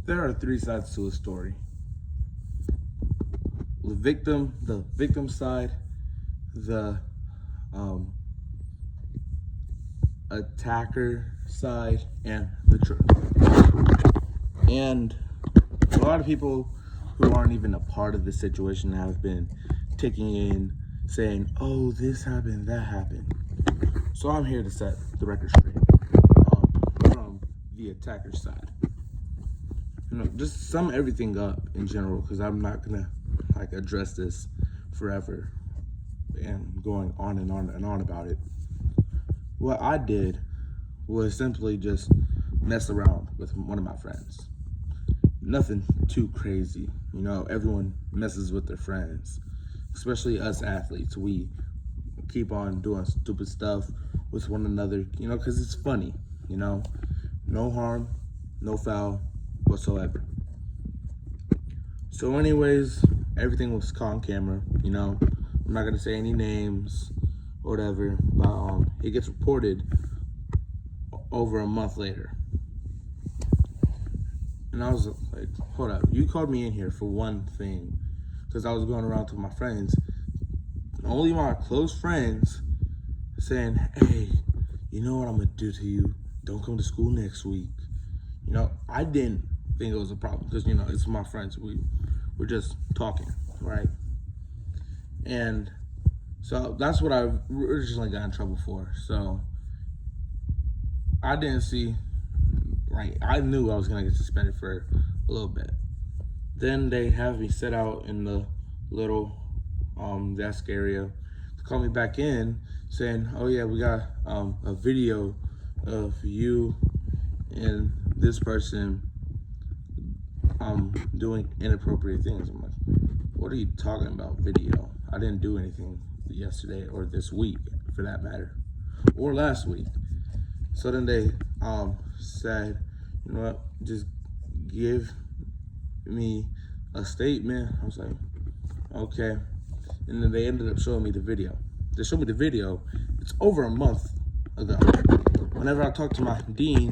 There are three sides to a story. The victim side, the um, attacker side, and the truth. And a lot of people who aren't even a part of the situation have been taking in, saying, "Oh, this happened, that happened." So I'm here to set the record straight from the attacker side. Just sum everything up in general, because I'm not gonna address this forever and going on and on and on about it. What I did was simply just mess around with one of my friends. Nothing too crazy, everyone messes with their friends, especially us athletes. We keep on doing stupid stuff with one another, because it's funny, no harm, no foul whatsoever. So anyways, everything was caught on camera, I'm not gonna say any names or whatever, but it gets reported over a month later. And I was like, hold up, you called me in here for one thing, because I was going around to my friends, only my close friends, saying, hey, you know what I'm gonna do to you? Don't come to school next week. I didn't think it was a problem, because, it's my friends. We're just talking, right? And so that's what I originally got in trouble for. So I didn't see, I knew I was gonna get suspended for a little bit. Then they have me sit out in the little desk area to call me back in, saying, oh yeah, we got a video of you and this person doing inappropriate things. I'm like, what are you talking about, video? I didn't do anything yesterday or this week, for that matter, or last week. So then they said, you know what, just give me a statement. I was like, okay. And then they ended up showing me the video. They showed me the video. It's over a month ago. Whenever I talked to my dean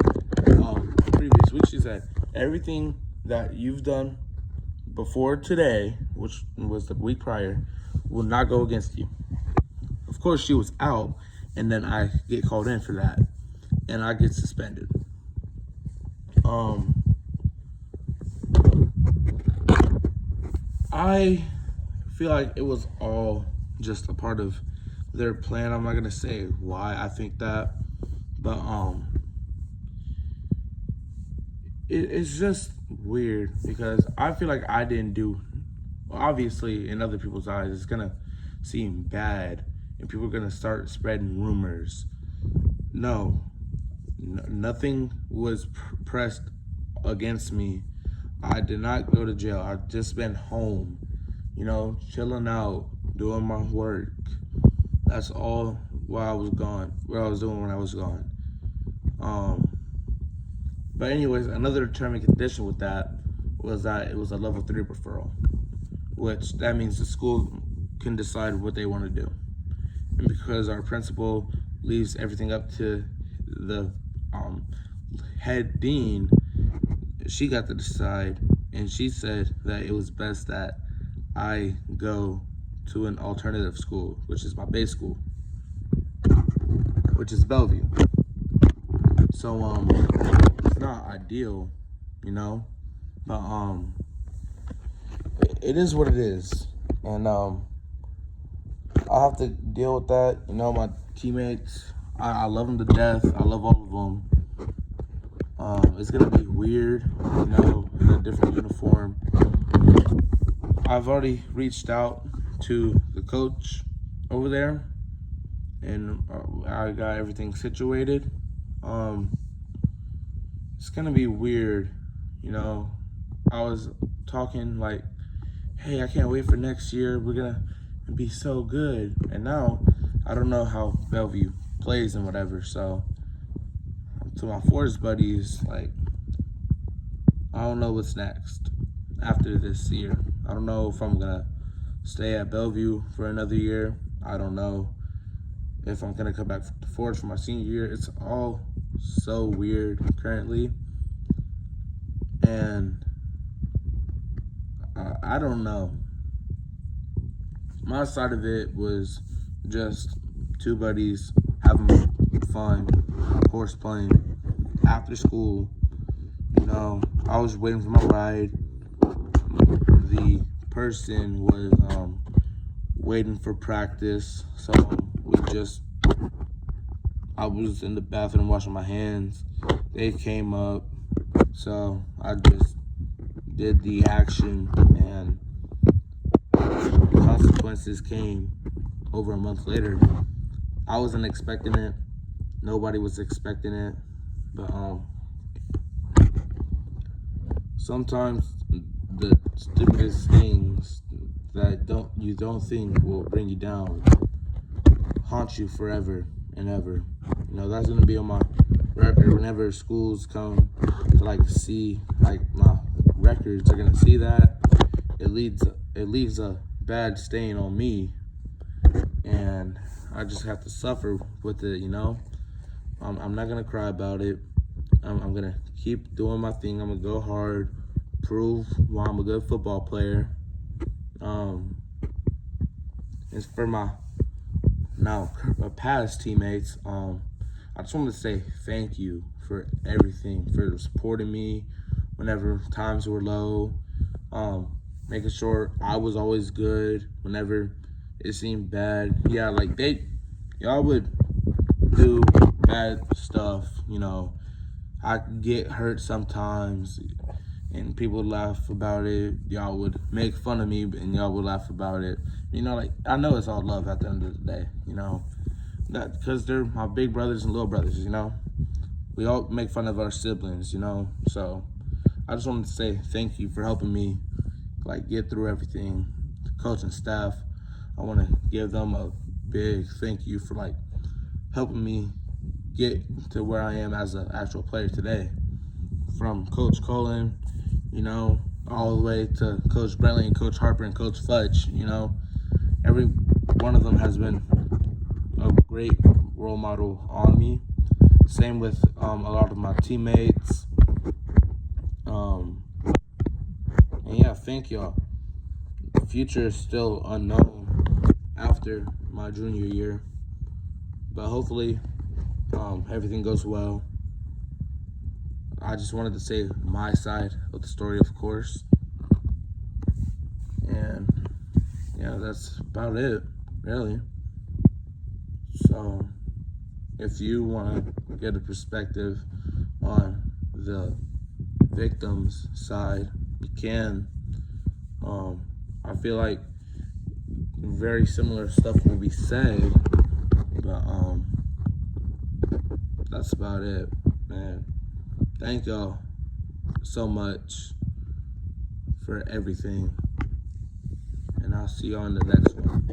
previous week, she said, everything that you've done before today, which was the week prior, will not go against you. Of course, she was out, and then I get called in for that, and I get suspended. I feel like it was all just a part of their plan. I'm not gonna say why I think that, but it's just weird, because I feel like I didn't do, obviously in other people's eyes it's gonna seem bad and people are gonna start spreading rumors. No, nothing was pressed against me. I did not go to jail. I've just been home, chilling out, doing my work. That's all while I was gone, what I was doing when I was gone. But anyways, another term and condition with that was that it was a level 3 referral, which that means the school can decide what they want to do. And because our principal leaves everything up to the head dean, she got to decide, and she said that it was best that I go to an alternative school, which is my base school, which is Bellevue. So it's not ideal, but it is what it is, and I'll have to deal with that. My teammates, I love them to death. I love all of them. It's gonna be weird, in a different uniform. I've already reached out to the coach over there, and I got everything situated. It's gonna be weird, I was talking like, hey, I can't wait for next year. We're gonna be so good. And now I don't know how Bellevue plays and whatever. So to my Forest buddies, I don't know what's next after this year. I don't know if I'm gonna stay at Bellevue for another year. I don't know if I'm gonna come back to Forest for my senior year. It's all so weird currently. And I don't know. My side of it was just two buddies having fun, horse playing after school. I was waiting for my ride. The person was waiting for practice, so I was in the bathroom washing my hands. They came up, so I just did the action, and consequences came over a month later. I wasn't expecting it. Nobody was expecting it, but sometimes the stupidest things that you don't think will bring you down haunt you forever and ever. That's gonna be on my record whenever schools come to see my records. They're gonna see that. It leaves a bad stain on me, and I just have to suffer with it. I'm not gonna cry about it. I'm gonna keep doing my thing. I'm gonna go hard, prove why I'm a good football player. It's for my past teammates. I just want to say thank you for everything, for supporting me whenever times were low, making sure I was always good whenever it seemed bad. Yeah, y'all would do bad stuff, I could get hurt sometimes, and people would laugh about it. Y'all would make fun of me, and y'all would laugh about it. I know it's all love at the end of the day, that because they're my big brothers and little brothers, we all make fun of our siblings, so I just wanted to say thank you for helping me get through everything. The coach and staff, I want to give them a big thank you for helping me get to where I am as an actual player today. From Coach Cullen, all the way to Coach Brentley and Coach Harper and Coach Fudge, every one of them has been a great role model on me. Same with a lot of my teammates. And yeah, thank y'all. The future is still unknown after my junior year, but hopefully everything goes well. I just wanted to say my side of the story, of course. And yeah, that's about it, really. So if you want to get a perspective on the victim's side, you can. I feel like very similar stuff will be said, but that's about it, man. Thank y'all so much for everything, and I'll see y'all in the next one.